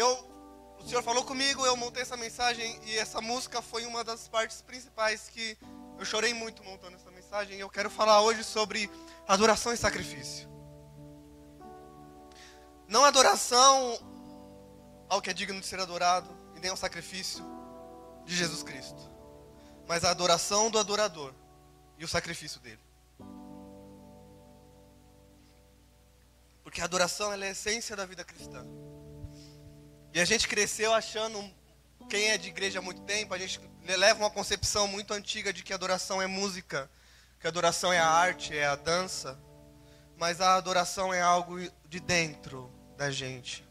O Senhor falou comigo, eu montei essa mensagem e essa música foi uma das partes principais que eu chorei muito montando essa mensagem. E eu quero falar hoje sobre adoração e sacrifício. Não adoração ao que é digno de ser adorado e nem ao sacrifício de Jesus Cristo, mas a adoração do adorador e o sacrifício dele. Porque a adoração ela é a essência da vida cristã. E a gente cresceu achando, quem é de igreja há muito tempo, a gente leva uma concepção muito antiga de que adoração é música, que adoração é a arte, é a dança. Mas a adoração é algo de dentro da gente.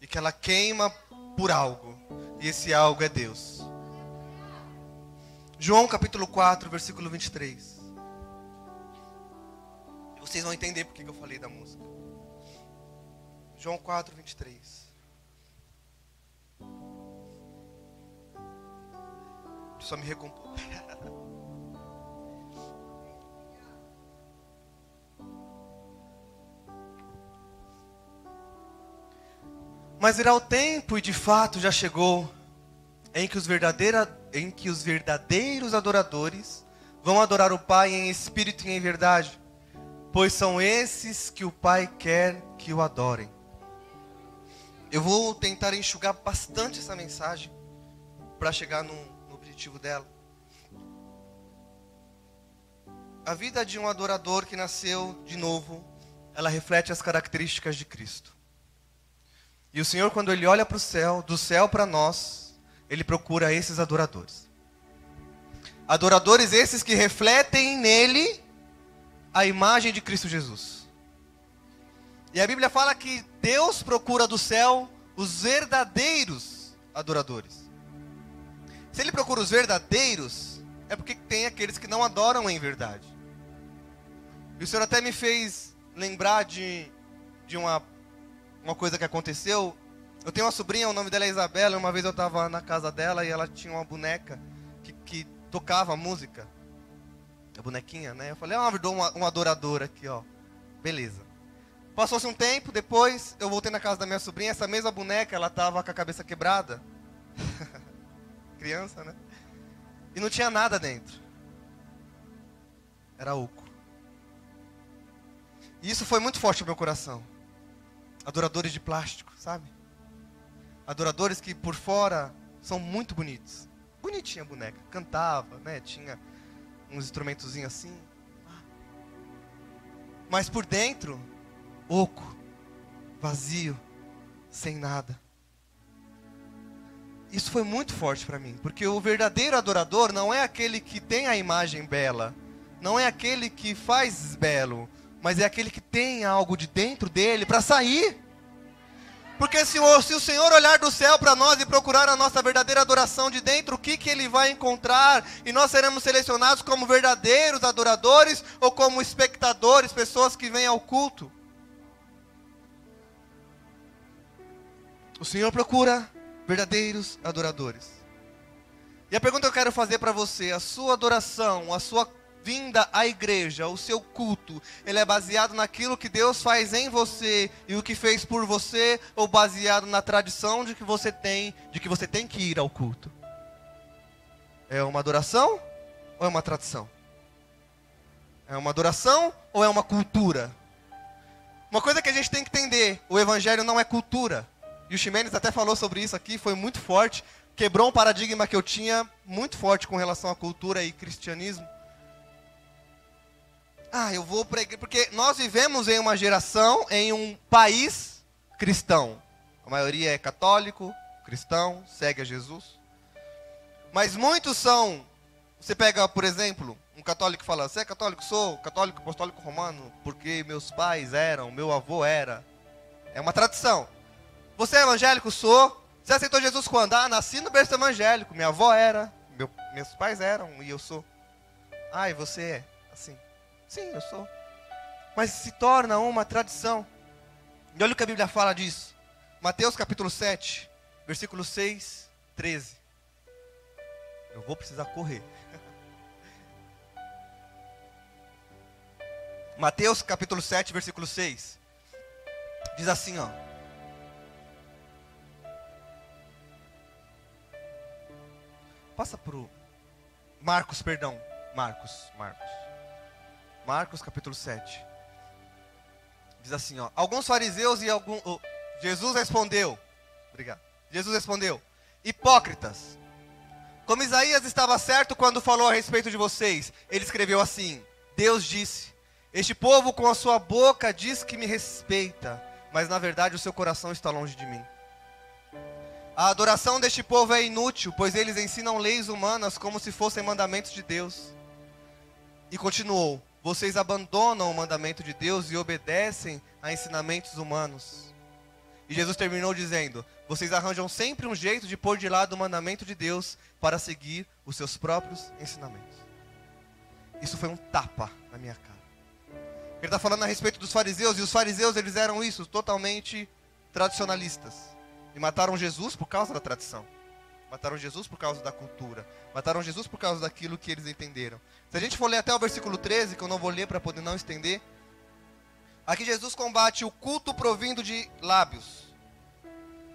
E que ela queima por algo. E esse algo é Deus. João capítulo 4, versículo 23. E vocês vão entender por que eu falei da música. João 4, 23. Só me recompor. Mas virá o tempo, e de fato já chegou, em que os verdadeiros adoradores vão adorar o Pai em espírito e em verdade, pois são esses que o Pai quer que o adorem. Eu vou tentar enxugar bastante essa mensagem para chegar no objetivo dela. A vida de um adorador que nasceu de novo, ela reflete as características de Cristo. E o Senhor, quando Ele olha para o céu, do céu para nós, Ele procura esses adoradores. Adoradores esses que refletem nele a imagem de Cristo Jesus. E a Bíblia fala que Deus procura do céu os verdadeiros adoradores. Se Ele procura os verdadeiros, é porque tem aqueles que não adoram em verdade. E o Senhor até me fez lembrar de uma coisa que aconteceu. Eu tenho uma sobrinha, o nome dela é Isabela. Uma vez eu estava na casa dela e ela tinha uma boneca que tocava música. A bonequinha, né? Eu falei, um adorador aqui, ó. Beleza. Passou-se um tempo, depois eu voltei na casa da minha sobrinha. Essa mesma boneca, ela estava com a cabeça quebrada. Criança, né? E não tinha nada dentro. Era oco. E isso foi muito forte no meu coração. Adoradores de plástico, sabe? Adoradores que por fora são muito bonitos. Bonitinha a boneca. Cantava, né? Tinha uns instrumentozinhos assim. Mas por dentro, oco, vazio, sem nada. Isso foi muito forte para mim. Porque o verdadeiro adorador não é aquele que tem a imagem bela. Não é aquele que faz belo. Mas é aquele que tem algo de dentro dele para sair. Porque se o Senhor olhar do céu para nós e procurar a nossa verdadeira adoração de dentro, o que Ele vai encontrar? E nós seremos selecionados como verdadeiros adoradores ou como espectadores, pessoas que vêm ao culto. O Senhor procura verdadeiros adoradores. E a pergunta que eu quero fazer para você, a sua adoração, a sua vinda à igreja, o seu culto, ele é baseado naquilo que Deus faz em você e o que fez por você, ou baseado na tradição de que você tem que ir ao culto? É uma adoração ou é uma tradição? É uma adoração ou é uma cultura? Uma coisa que a gente tem que entender, o evangelho não é cultura. E o Ximenes até falou sobre isso aqui, foi muito forte, quebrou um paradigma que eu tinha muito forte com relação à cultura e cristianismo. Eu vou pregar, porque nós vivemos em uma geração, em um país cristão. A maioria é católico, cristão, segue a Jesus. Mas muitos são, você pega, por exemplo, um católico que fala, você é católico? Sou católico apostólico romano, porque meus pais eram, meu avô era. É uma tradição. Você é evangélico? Sou. Você aceitou Jesus quando? Nasci no berço evangélico, minha avó era, meus pais eram e eu sou. E você é assim? Sim, eu sou. Mas se torna uma tradição. E olha o que a Bíblia fala disso. Mateus capítulo 7, versículo 6, 13. Eu vou precisar correr. Mateus capítulo 7, versículo 6. Diz assim, ó. Passa pro Marcos, perdão. Marcos capítulo 7. Diz assim, ó. Alguns fariseus e alguns... Jesus respondeu. Obrigado. Jesus respondeu. Hipócritas. Como Isaías estava certo quando falou a respeito de vocês. Ele escreveu assim. Deus disse. Este povo com a sua boca diz que me respeita. Mas na verdade o seu coração está longe de mim. A adoração deste povo é inútil, pois eles ensinam leis humanas como se fossem mandamentos de Deus. E continuou, vocês abandonam o mandamento de Deus e obedecem a ensinamentos humanos. E Jesus terminou dizendo, vocês arranjam sempre um jeito de pôr de lado o mandamento de Deus para seguir os seus próprios ensinamentos. Isso foi um tapa na minha cara. Ele está falando a respeito dos fariseus, e os fariseus eles eram isso, totalmente tradicionalistas. E mataram Jesus por causa da tradição. Mataram Jesus por causa da cultura. Mataram Jesus por causa daquilo que eles entenderam. Se a gente for ler até o versículo 13, que eu não vou ler para poder não estender. Aqui Jesus combate o culto provindo de lábios.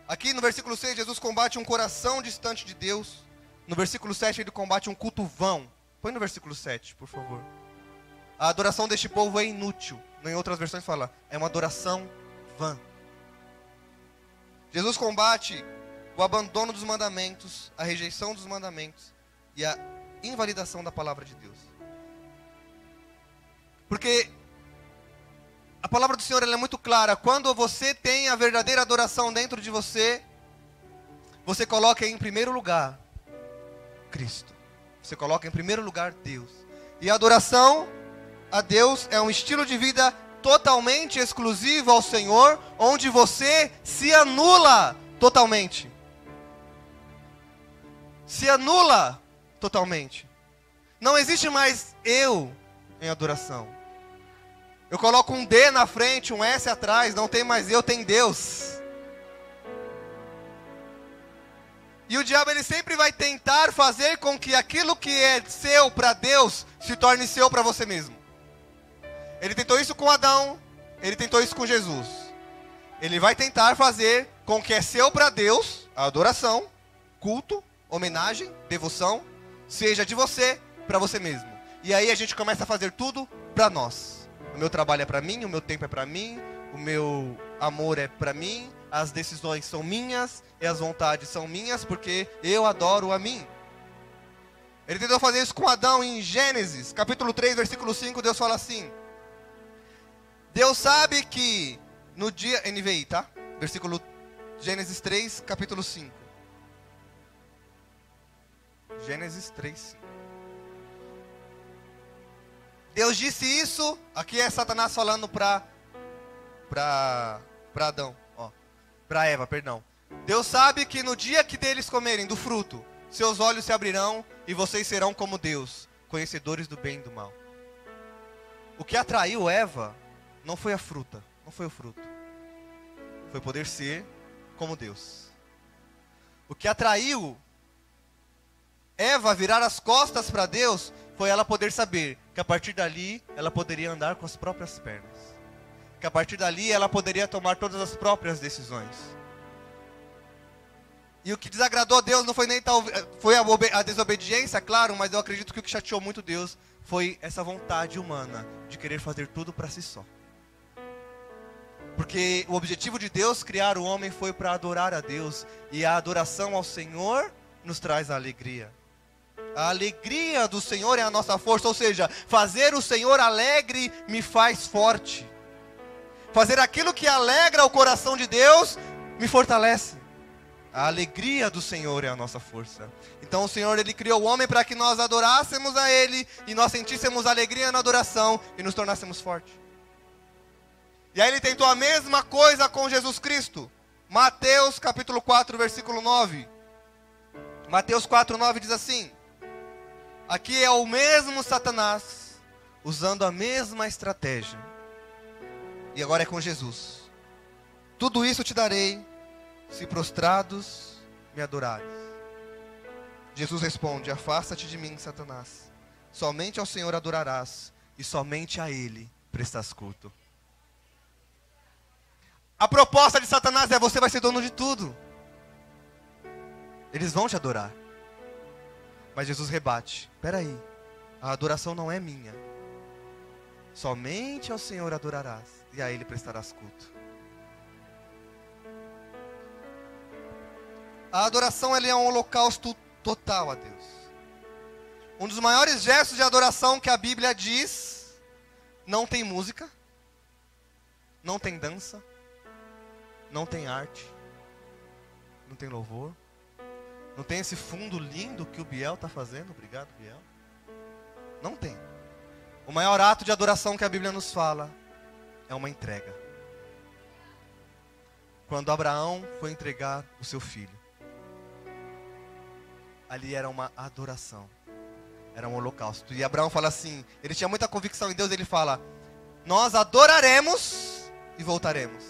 Aqui no versículo 6, Jesus combate um coração distante de Deus. No versículo 7, ele combate um culto vão. Põe no versículo 7, por favor. A adoração deste povo é inútil. Em outras versões fala, é uma adoração vã. Jesus combate o abandono dos mandamentos, a rejeição dos mandamentos e a invalidação da palavra de Deus. Porque a palavra do Senhor ela é muito clara. Quando você tem a verdadeira adoração dentro de você, você coloca em primeiro lugar Cristo. Você coloca em primeiro lugar Deus. E a adoração a Deus é um estilo de vida totalmente exclusivo ao Senhor, onde você se anula totalmente. Se anula totalmente. Não existe mais eu em adoração. Eu coloco um D na frente, um S atrás, não tem mais eu, tem Deus. E o diabo ele sempre vai tentar fazer com que aquilo que é seu para Deus se torne seu para você mesmo. Ele tentou isso com Adão, ele tentou isso com Jesus. Ele vai tentar fazer com o que é seu para Deus, a adoração, culto, homenagem, devoção, seja de você para você mesmo. E aí a gente começa a fazer tudo para nós. O meu trabalho é para mim, o meu tempo é para mim, o meu amor é para mim, as decisões são minhas e as vontades são minhas porque eu adoro a mim. Ele tentou fazer isso com Adão em Gênesis, capítulo 3, versículo 5, Deus fala assim. Deus sabe que no dia... NVI, tá? Versículo Gênesis 3, capítulo 5. Gênesis 3, 5. Deus disse isso... Aqui é Satanás falando para Adão. Para Eva, perdão. Deus sabe que no dia que deles comerem do fruto, seus olhos se abrirão e vocês serão como Deus, conhecedores do bem e do mal. O que atraiu Eva... não foi a fruta, não foi o fruto. Foi poder ser como Deus. O que atraiu Eva a virar as costas para Deus foi ela poder saber que a partir dali ela poderia andar com as próprias pernas. Que a partir dali ela poderia tomar todas as próprias decisões. E o que desagradou a Deus não foi nem tal, foi a desobediência, claro, mas eu acredito que o que chateou muito Deus foi essa vontade humana de querer fazer tudo para si só. Porque o objetivo de Deus criar o homem foi para adorar a Deus. E a adoração ao Senhor nos traz a alegria. A alegria do Senhor é a nossa força. Ou seja, fazer o Senhor alegre me faz forte. Fazer aquilo que alegra o coração de Deus me fortalece. A alegria do Senhor é a nossa força. Então o Senhor ele criou o homem para que nós adorássemos a Ele. E nós sentíssemos alegria na adoração e nos tornássemos fortes. E aí ele tentou a mesma coisa com Jesus Cristo. Mateus capítulo 4, versículo 9. Mateus 4, 9 diz assim. Aqui é o mesmo Satanás, usando a mesma estratégia. E agora é com Jesus. Tudo isso te darei, se prostrados me adorares. Jesus responde, afasta-te de mim, Satanás. Somente ao Senhor adorarás, e somente a Ele prestas culto. A proposta de Satanás é, você vai ser dono de tudo. Eles vão te adorar. Mas Jesus rebate: peraí, a adoração não é minha. Somente ao Senhor adorarás, e a Ele prestarás culto. A adoração, ela é um holocausto total a Deus. Um dos maiores gestos de adoração que a Bíblia diz: não tem música, não tem dança, não tem arte, não tem louvor, não tem esse fundo lindo que o Biel está fazendo. Obrigado, Biel. Não tem. O maior ato de adoração que a Bíblia nos fala é uma entrega. Quando Abraão foi entregar o seu filho, ali era uma adoração, era um holocausto. E Abraão fala assim, ele tinha muita convicção em Deus, ele fala: nós adoraremos e voltaremos.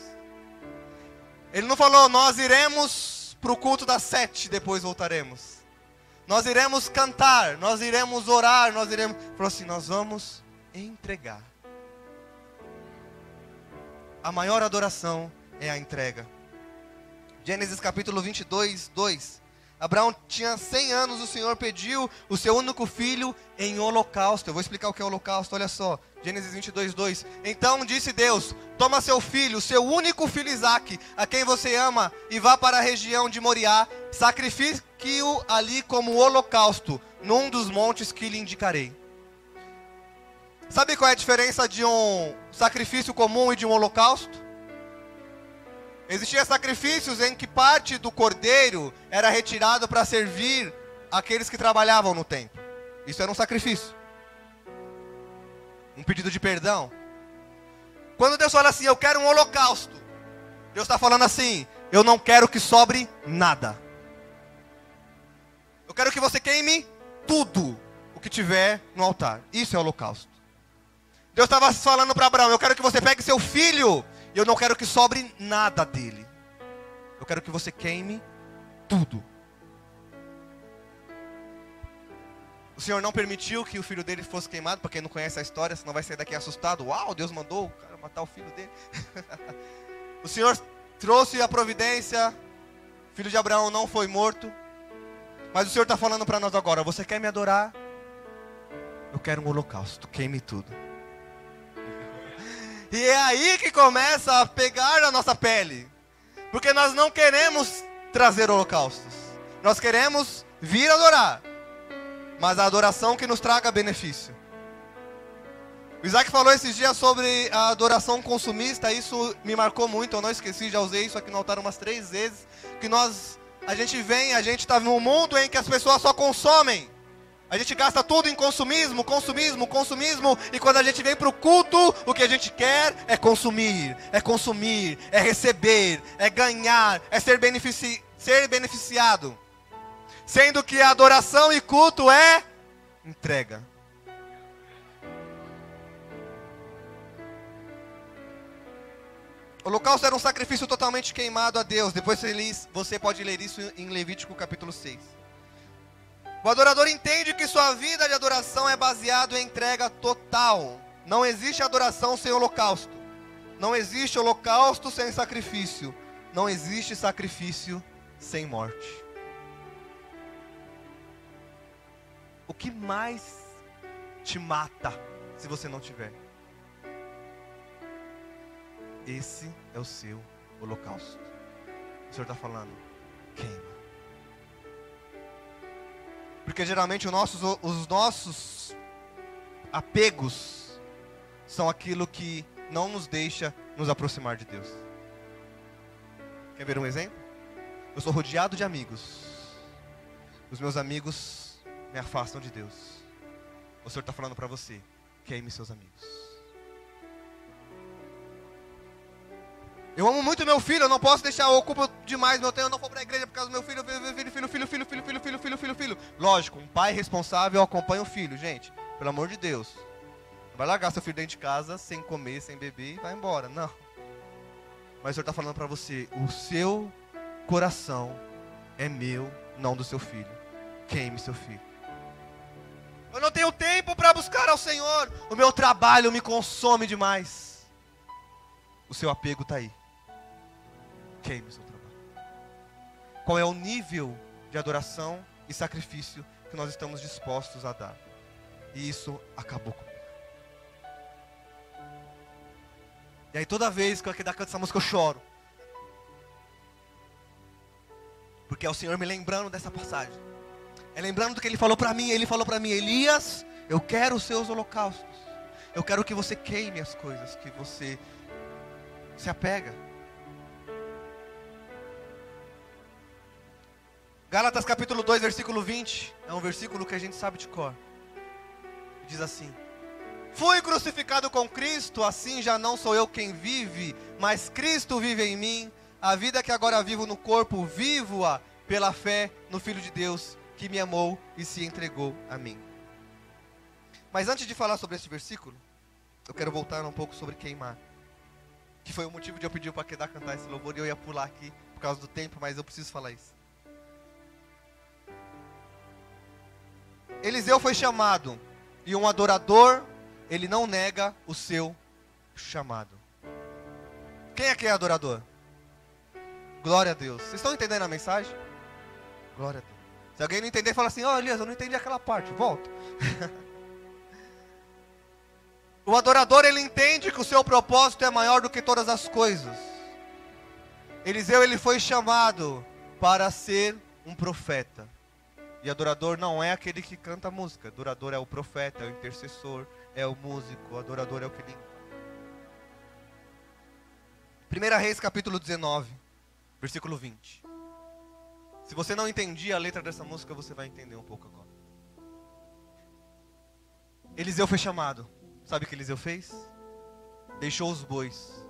Ele não falou: nós iremos para o culto das 7 e depois voltaremos. Nós iremos cantar, nós iremos orar, nós iremos... Ele falou assim: nós vamos entregar. A maior adoração é a entrega. Gênesis capítulo 22, 2. Abraão tinha 100 anos, o Senhor pediu o seu único filho em holocausto. Eu vou explicar o que é holocausto, olha só. Gênesis 22, 2. Então disse Deus: toma seu filho, seu único filho Isaque, a quem você ama, e vá para a região de Moriá, sacrifique-o ali como holocausto, num dos montes que lhe indicarei. Sabe qual é a diferença de um sacrifício comum e de um holocausto? Existiam sacrifícios em que parte do cordeiro era retirado para servir aqueles que trabalhavam no templo. Isso era um sacrifício. Um pedido de perdão. Quando Deus fala assim: eu quero um holocausto, Deus está falando assim: eu não quero que sobre nada. Eu quero que você queime tudo o que tiver no altar. Isso é holocausto. Deus estava falando para Abraão: eu quero que você pegue seu filho, e eu não quero que sobre nada dele. Eu quero que você queime tudo. O Senhor não permitiu que o filho dele fosse queimado. Para quem não conhece a história, senão vai sair daqui assustado. Uau, Deus mandou o cara matar o filho dele. O Senhor trouxe a providência. O filho de Abraão não foi morto. Mas o Senhor está falando para nós agora: você quer me adorar? Eu quero um holocausto, queime tudo. E é aí que começa a pegar a nossa pele. Porque nós não queremos trazer holocaustos. Nós queremos vir adorar. Mas a adoração que nos traga benefício. O Isaac falou esses dias sobre a adoração consumista. Isso me marcou muito, eu não esqueci, já usei isso aqui no altar umas 3 vezes. Que a gente está num mundo em que as pessoas só consomem. A gente gasta tudo em consumismo, consumismo, consumismo. E quando a gente vem para o culto, o que a gente quer é consumir, é receber, é ganhar, é ser beneficiado. Sendo que adoração e culto é entrega. O holocausto era um sacrifício totalmente queimado a Deus. Depois você pode ler isso em Levítico capítulo 6. O adorador entende que sua vida de adoração é baseado em entrega total. Não existe adoração sem holocausto. Não existe holocausto sem sacrifício. Não existe sacrifício sem morte. O que mais te mata se você não tiver? Esse é o seu holocausto. O Senhor está falando: queima. Porque geralmente os nossos apegos são aquilo que não nos deixa nos aproximar de Deus. Quer ver um exemplo? Eu sou rodeado de amigos. Os meus amigos me afastam de Deus. O Senhor está falando para você: queime seus amigos. Eu amo muito meu filho, eu não posso deixar, eu ocupo demais meu tempo, eu não vou para a igreja por causa do meu filho. Lógico, um pai responsável acompanha o filho, gente, pelo amor de Deus. Não vai largar seu filho dentro de casa, sem comer, sem beber e vai embora, não. Mas o Senhor está falando para você: o seu coração é meu, não do seu filho. Queime seu filho. Eu não tenho tempo para buscar ao Senhor, o meu trabalho me consome demais. O seu apego está aí. Queime o seu trabalho. Qual é o nível de adoração e sacrifício que nós estamos dispostos a dar. E isso acabou comigo. E aí toda vez que eu canto essa música eu choro. Porque é o Senhor me lembrando dessa passagem. É lembrando do que Ele falou para mim. Ele falou para mim: Elias, eu quero os seus holocaustos. Eu quero que você queime as coisas que você se apega. Gálatas capítulo 2, versículo 20. É um versículo que a gente sabe de cor. Diz assim: fui crucificado com Cristo, assim já não sou eu quem vive, mas Cristo vive em mim. A vida que agora vivo no corpo, vivo-a pela fé no Filho de Deus, que me amou e se entregou a mim. Mas antes de falar sobre esse versículo, eu quero voltar um pouco sobre queimar. Que foi o motivo de eu pedir para Quedar cantar esse louvor, e eu ia pular aqui por causa do tempo, mas eu preciso falar isso. Eliseu foi chamado, e um adorador, ele não nega o seu chamado. Quem aqui é adorador? Glória a Deus. Vocês estão entendendo a mensagem? Glória a Deus. Se alguém não entender, fala assim: ó, Elias, eu não entendi aquela parte, volta. O adorador, ele entende que o seu propósito é maior do que todas as coisas. Eliseu, ele foi chamado para ser um profeta. E adorador não é aquele que canta música. Adorador é o profeta, é o intercessor, é o músico. O adorador é o que limpa. 1 Reis capítulo 19, versículo 20. Se você não entendia a letra dessa música, você vai entender um pouco agora. Eliseu foi chamado. Sabe o que Eliseu fez? Deixou os bois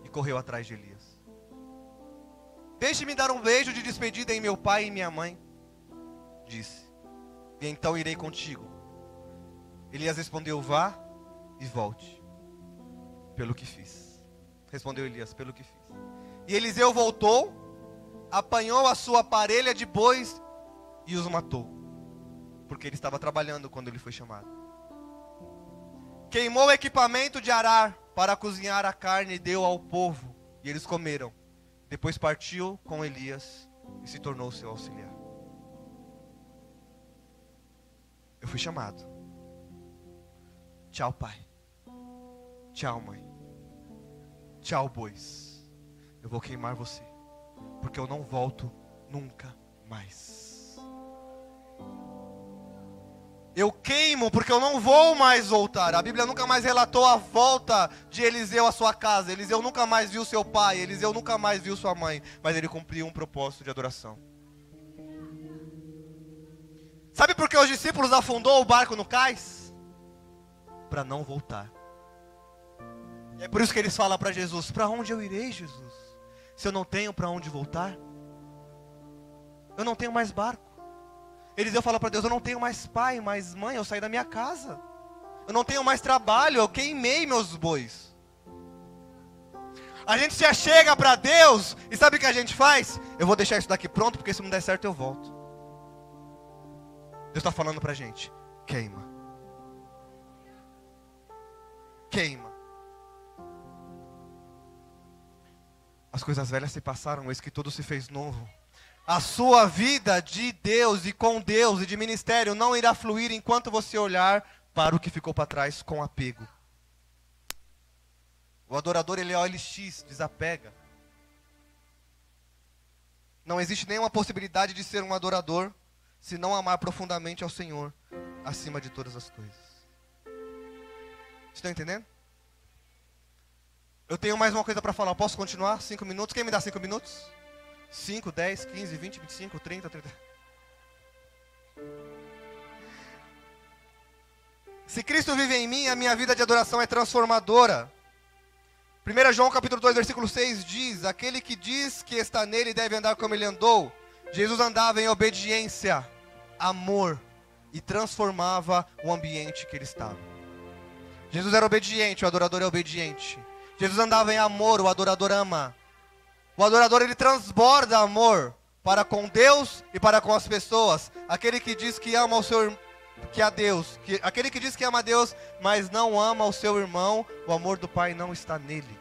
e correu atrás de Elias. Deixe-me dar um beijo de despedida em meu pai e minha mãe, disse, e então irei contigo. Elias respondeu: vá e volte, pelo que fiz. Respondeu Elias: pelo que fiz. E Eliseu voltou, apanhou a sua parelha de bois e os matou, porque ele estava trabalhando quando ele foi chamado. Queimou o equipamento de arar para cozinhar a carne e deu ao povo, e eles comeram. Depois partiu com Elias e se tornou seu auxiliar. Eu fui chamado. Tchau, pai. Tchau, mãe. Tchau, bois. Eu vou queimar você, porque eu não volto nunca mais. Eu queimo porque eu não vou mais voltar. A Bíblia nunca mais relatou a volta de Eliseu à sua casa. Eliseu nunca mais viu seu pai. Eliseu nunca mais viu sua mãe. Mas ele cumpriu um propósito de adoração. Sabe por que os discípulos afundou o barco no cais? Para não voltar. E é por isso que eles falam para Jesus: para onde eu irei, Jesus? Se eu não tenho para onde voltar? Eu não tenho mais barco. Eliseu fala para Deus: eu não tenho mais pai, mais mãe, eu saí da minha casa. Eu não tenho mais trabalho, eu queimei meus bois. A gente se achega para Deus e sabe o que a gente faz? Eu vou deixar isso daqui pronto, porque se não der certo eu volto. Deus está falando para a gente: queima. Queima. As coisas velhas se passaram, eis que tudo se fez novo. A sua vida de Deus e com Deus e de ministério não irá fluir enquanto você olhar para o que ficou para trás com apego. O adorador, ele é OLX, desapega. Não existe nenhuma possibilidade de ser um adorador se não amar profundamente ao Senhor acima de todas as coisas. Estão entendendo? Eu tenho mais uma coisa para falar. Posso continuar? 5 minutos? Quem me dá 5 minutos? 5, 10, 15, 20, 25, 30. Se Cristo vive em mim, a minha vida de adoração é transformadora. 1 João capítulo 2, versículo 6 diz: aquele que diz que está nele deve andar como ele andou. Jesus andava em obediência, amor, e transformava o ambiente que ele estava. Jesus era obediente, o adorador é obediente. Jesus andava em amor, o adorador ama. O adorador, ele transborda amor para com Deus e para com as pessoas. Aquele que diz que ama o seu, que a Deus, aquele que diz que ama a Deus, mas não ama o seu irmão, o amor do Pai não está nele.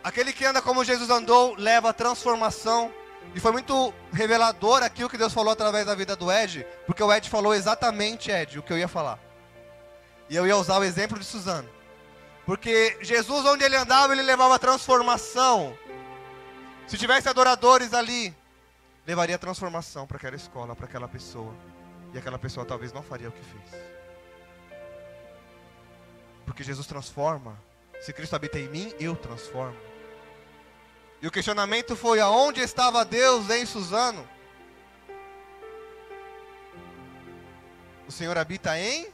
Aquele que anda como Jesus andou, leva transformação E foi muito revelador aqui o que Deus falou através da vida do Ed, porque o Ed falou exatamente, Ed, o que eu ia falar. E eu ia usar o exemplo de Suzano. Porque Jesus, onde ele andava, ele levava transformação. Se tivesse adoradores ali, levaria transformação para aquela escola, para aquela pessoa. E aquela pessoa talvez não faria o que fez. Porque Jesus transforma. Se Cristo habita em mim, eu transformo. E o questionamento foi: aonde estava Deus em Suzano? O Senhor habita em...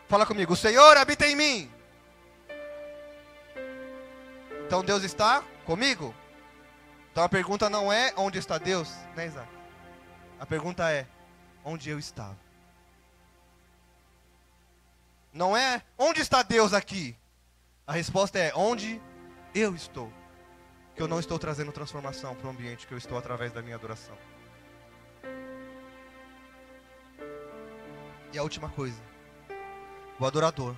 Fala comigo: o Senhor habita em mim. Então Deus está comigo? Então a pergunta não é onde está Deus, né, Isaac? A pergunta é: onde eu estava? Não é onde está Deus aqui. A resposta é onde eu estou. Que eu não estou trazendo transformação para o ambiente que eu estou através da minha adoração. E a última coisa: o adorador,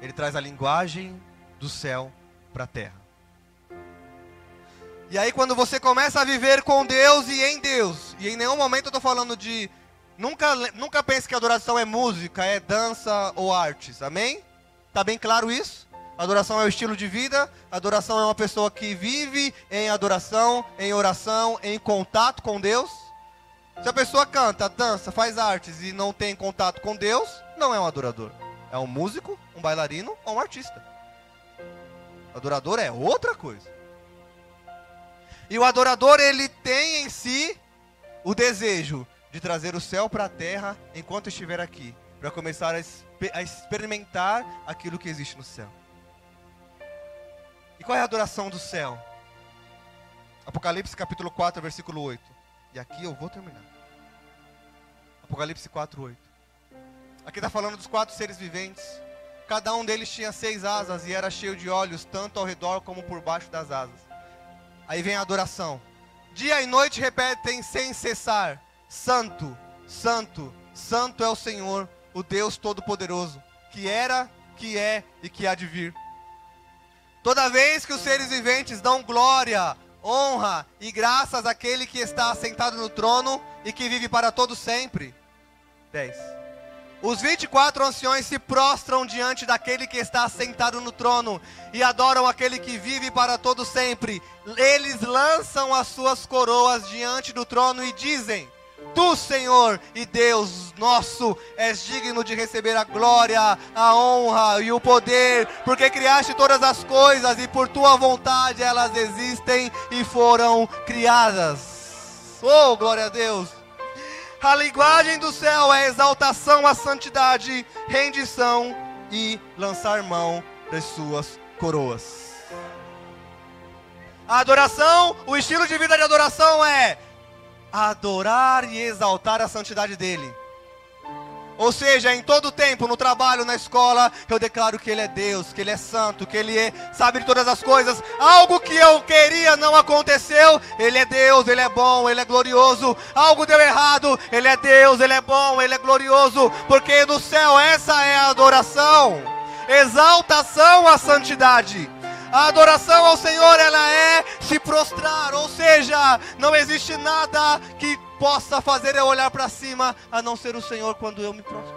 ele traz a linguagem do céu para a terra. E aí quando você começa a viver com Deus e em Deus, e em nenhum momento eu estou falando de... Nunca pense que adoração é música, é dança ou artes, amém? Está bem claro isso? Adoração é o estilo de vida, adoração é uma pessoa que vive em adoração, em oração, em contato com Deus. Se a pessoa canta, dança, faz artes e não tem contato com Deus, não é um adorador. É um músico, um bailarino ou um artista. Adorador é outra coisa. E o adorador, ele tem em si o desejo de trazer o céu para a terra enquanto estiver aqui, para começar a experimentar aquilo que existe no céu. E qual é a adoração do céu? Apocalipse capítulo 4, versículo 8. E aqui eu vou terminar. Apocalipse 4, 8. Aqui está falando dos 4 seres viventes. Cada um deles tinha 6 asas e era cheio de olhos, tanto ao redor como por baixo das asas. Aí vem a adoração. Dia e noite repetem sem cessar: Santo, Santo, Santo é o Senhor, o Deus Todo-Poderoso, que era, que é e que há de vir. Toda vez que os seres viventes dão glória, honra e graças àquele que está assentado no trono e que vive para todo sempre. 10. Os 24 anciões se prostram diante daquele que está assentado no trono e adoram aquele que vive para todo sempre. Eles lançam as suas coroas diante do trono e dizem: Tu, Senhor e Deus nosso, és digno de receber a glória, a honra e o poder, porque criaste todas as coisas e por tua vontade elas existem e foram criadas. Oh, glória a Deus! A linguagem do céu é exaltação à santidade, rendição e lançar mão das suas coroas. A adoração, o estilo de vida de adoração é adorar e exaltar a santidade dele. Ou seja, em todo tempo, no trabalho, na escola, eu declaro que Ele é Deus, que Ele é santo, que Ele sabe de todas as coisas. Algo que eu queria não aconteceu, Ele é Deus, Ele é bom, Ele é glorioso. Algo deu errado, Ele é Deus, Ele é bom, Ele é glorioso. Porque no céu essa é a adoração, exaltação à santidade. A adoração ao Senhor, ela é se prostrar, ou seja, não existe nada que possa fazer eu olhar para cima, a não ser o Senhor quando eu me prostro.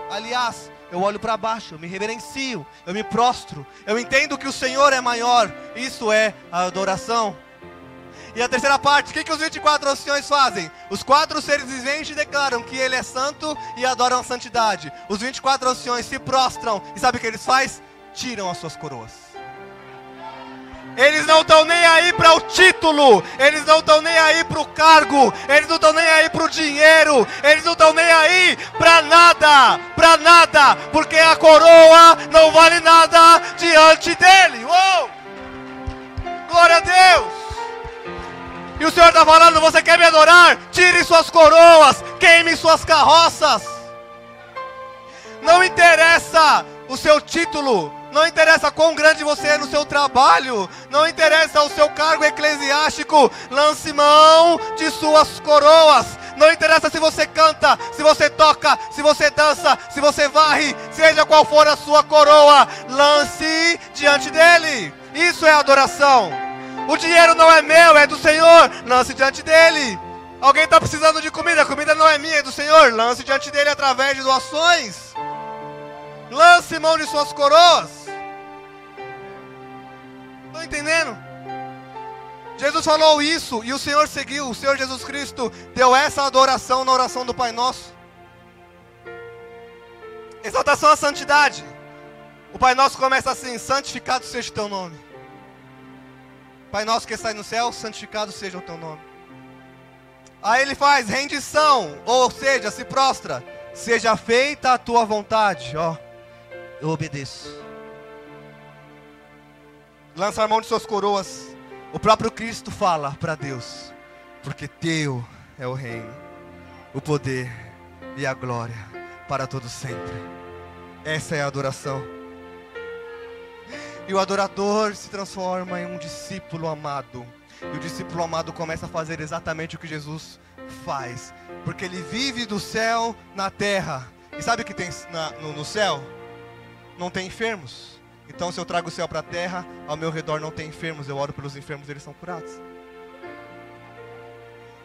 Aliás, eu olho para baixo, eu me reverencio, eu me prostro, eu entendo que o Senhor é maior. Isso é a adoração. E a terceira parte, o que os 24 anciões fazem? Os 4 seres viventes declaram que Ele é santo e adoram a santidade. Os 24 anciões se prostram e sabe o que eles fazem? Tiram as suas coroas. Eles não estão nem aí para o título, eles não estão nem aí para o cargo, eles não estão nem aí para o dinheiro, eles não estão nem aí para nada, porque a coroa não vale nada diante dele. Uou! Glória a Deus! E o Senhor está falando: você quer me adorar? Tire suas coroas, queime suas carroças. Não interessa o seu título, não interessa quão grande você é no seu trabalho, não interessa o seu cargo eclesiástico, lance mão de suas coroas. Não interessa se você canta, se você toca, se você dança, se você varre, seja qual for a sua coroa, lance diante dele. Isso é adoração. O dinheiro não é meu, é do Senhor. Lance diante dele. Alguém está precisando de comida, a comida não é minha, é do Senhor. Lance diante dele através de doações. Lance mão de suas coroas. Estão entendendo? Jesus falou isso e o Senhor seguiu. O Senhor Jesus Cristo deu essa adoração na oração do Pai Nosso. Exaltação à santidade. O Pai Nosso começa assim: santificado seja o teu nome. Pai Nosso que está no céu, santificado seja o teu nome. Aí ele faz rendição, ou seja, se prostra. Seja feita a tua vontade. Ó, eu obedeço. Lança a mão de suas coroas. O próprio Cristo fala para Deus: porque teu é o reino, o poder e a glória para todo sempre. Essa é a adoração. E o adorador se transforma em um discípulo amado. E o discípulo amado começa a fazer exatamente o que Jesus faz, porque ele vive do céu na terra. E sabe o que tem no céu? Não tem enfermos. Então se eu trago o céu para a terra, ao meu redor não tem enfermos. Eu oro pelos enfermos, eles são curados.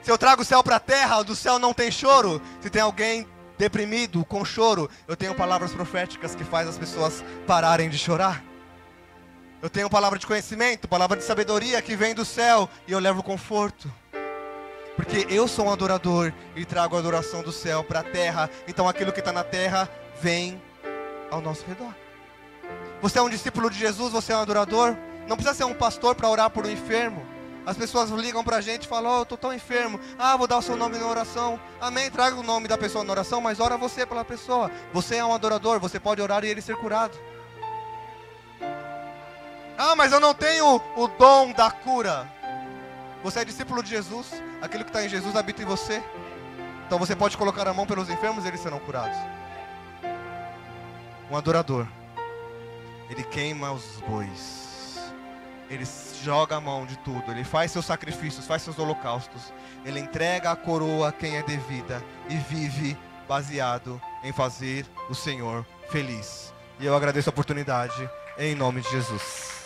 Se eu trago o céu para a terra, do céu não tem choro. Se tem alguém deprimido, com choro, eu tenho palavras proféticas que faz as pessoas pararem de chorar. Eu tenho palavra de conhecimento, palavra de sabedoria que vem do céu e eu levo conforto. Porque eu sou um adorador e trago a adoração do céu para a terra. Então aquilo que está na terra vem ao nosso redor. Você é um discípulo de Jesus, você é um adorador. Não precisa ser um pastor para orar por um enfermo. As pessoas ligam para a gente e falam: eu estou tão enfermo. Vou dar o seu nome na oração. Amém, traga o nome da pessoa na oração, mas ora você pela pessoa. Você é um adorador, você pode orar e ele ser curado. Mas eu não tenho o dom da cura. Você é discípulo de Jesus. Aquilo que está em Jesus habita em você. Então você pode colocar a mão pelos enfermos e eles serão curados. Um adorador, ele queima os bois. Ele joga a mão de tudo. Ele faz seus sacrifícios, faz seus holocaustos. Ele entrega a coroa a quem é devida. E vive baseado em fazer o Senhor feliz. E eu agradeço a oportunidade em nome de Jesus.